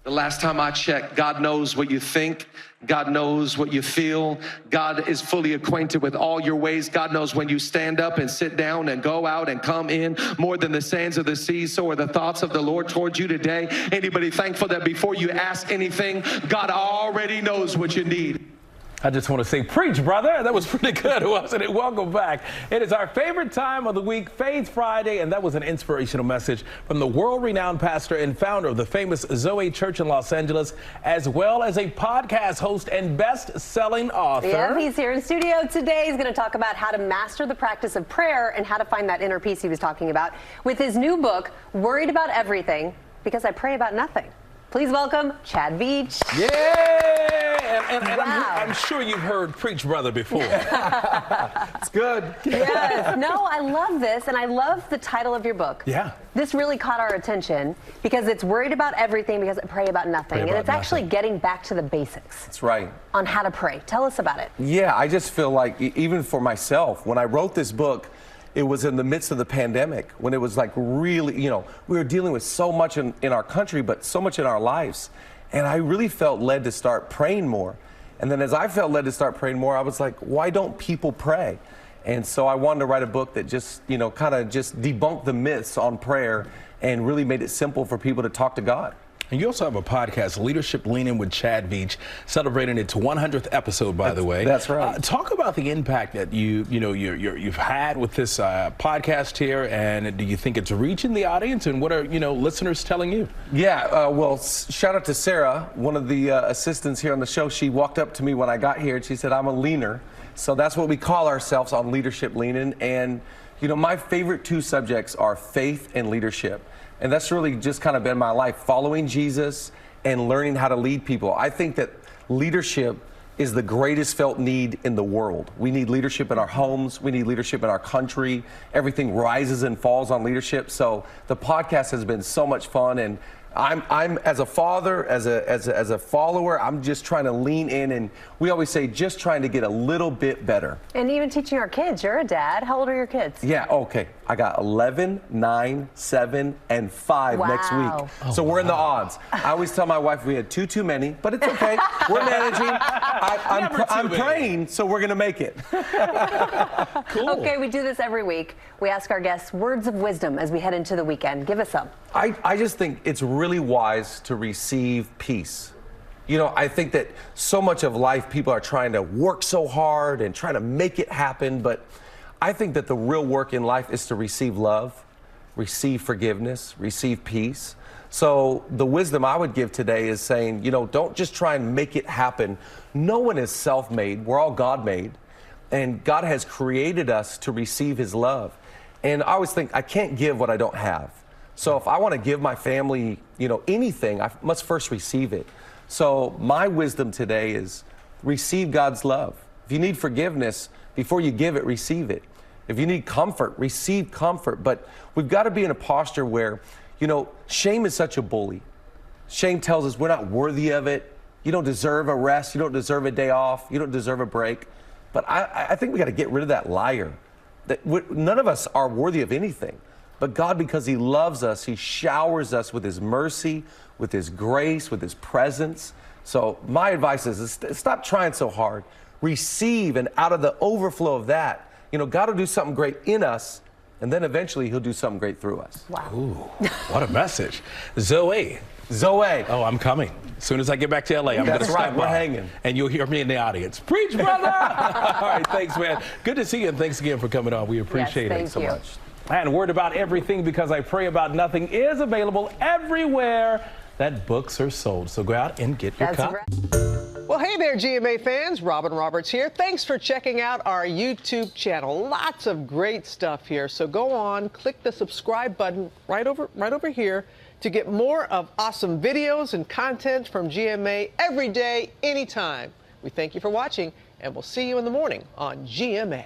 The last time I checked, God knows what you think. God knows what you feel. God is fully acquainted with all your ways. God knows when you stand up and sit down and go out and come in. More than the sands of the sea, so are the thoughts of the Lord towards you today. Anybody thankful that before you ask anything, God already knows what you need? I just want to say, preach, brother. That was pretty good, wasn't it? Welcome back. It is our favorite time of the week, Faith Friday, and that was an inspirational message from the world-renowned pastor and founder of the famous Zoe Church in Los Angeles, as well as a podcast host and best-selling author. Yeah, he's here in studio today. He's going to talk about how to master the practice of prayer and how to find that inner peace he was talking about with his new book, Worried About Everything, Because I Pray About Nothing. Please welcome Chad Veach. Yeah! And Wow. I'm sure you've heard Preach Brother before. It's good. Yes. No, I love this, and I love the title of your book. Yeah. This really caught our attention because it's worried about everything because I pray about nothing. Pray about It's actually nothing. getting back to the basics That's right. on how to pray. Tell us about it. Yeah, I just feel like even for myself, when I wrote this book, it was in the midst of the pandemic when it was like really, we were dealing with so much in our country, but so much in our lives. And I really felt led to start praying more. And then as I felt led to start praying more, I was like, why don't people pray? And so I wanted to write a book that just, kind of just debunked the myths on prayer and really made it simple for people to talk to God. And you also have a podcast, Leadership Leaning with Chad Veach, celebrating its 100th episode, by the way. That's right. Talk about the impact that you've had with this podcast here, and do you think it's reaching the audience? And what are listeners telling you? Yeah, well, shout out to Sarah, one of the assistants here on the show. She walked up to me when I got here and she said, "I'm a leaner." So that's what we call ourselves on Leadership Leaning. And my favorite two subjects are faith and leadership. And that's really just kind of been my life, following Jesus and learning how to lead people. I think that leadership is the greatest felt need in the world. We need leadership in our homes. We need leadership in our country. Everything rises and falls on leadership. So the podcast has been so much fun. And I'm as a father, as a follower, I'm just trying to lean in, and we always say just trying to get a little bit better. And even teaching our kids. You're a dad. How old are your kids? Yeah, okay. I got 11, 9, 7, and 5 next week. So we're in the odds. I always tell my wife we had two too many, but it's okay. We're managing. I'm praying, so we're going to make it. Cool. Okay, we do this every week. We ask our guests words of wisdom as we head into the weekend. Give us some. I just think it's really wise to receive peace. I think that so much of life, people are trying to work so hard and trying to make it happen, but I think that the real work in life is to receive love, receive forgiveness, receive peace. So the wisdom I would give today is saying, don't just try and make it happen. No one is self-made. We're all God-made. And God has created us to receive his love. And I always think I can't give what I don't have. So if I want to give my family, anything, I must first receive it. So my wisdom today is receive God's love. If you need forgiveness, before you give it, receive it. If you need comfort, receive comfort. But we've got to be in a posture where, shame is such a bully. Shame tells us we're not worthy of it. You don't deserve a rest. You don't deserve a day off. You don't deserve a break. But I think we got to get rid of that liar. That none of us are worthy of anything. But God, because he loves us, he showers us with his mercy, with his grace, with his presence. So my advice is stop trying so hard. Receive, and out of the overflow of that, God will do something great in us, and then eventually he'll do something great through us. Wow. Ooh, what a message. Zoe. Oh, I'm coming. As soon as I get back to LA, I'm going to stop right, we're by. hanging. And you'll hear me in the audience. Preach, brother! All right, thanks, man. Good to see you, and thanks again for coming on. We appreciate it so much. And Word About Everything, Because I Pray About Nothing, is available everywhere that books are sold. So go out and get your copy. Well, hey there, GMA fans. Robin Roberts here. Thanks for checking out our YouTube channel. Lots of great stuff here. So go on, click the subscribe button right over here to get more of awesome videos and content from GMA every day, anytime. We thank you for watching, and we'll see you in the morning on GMA.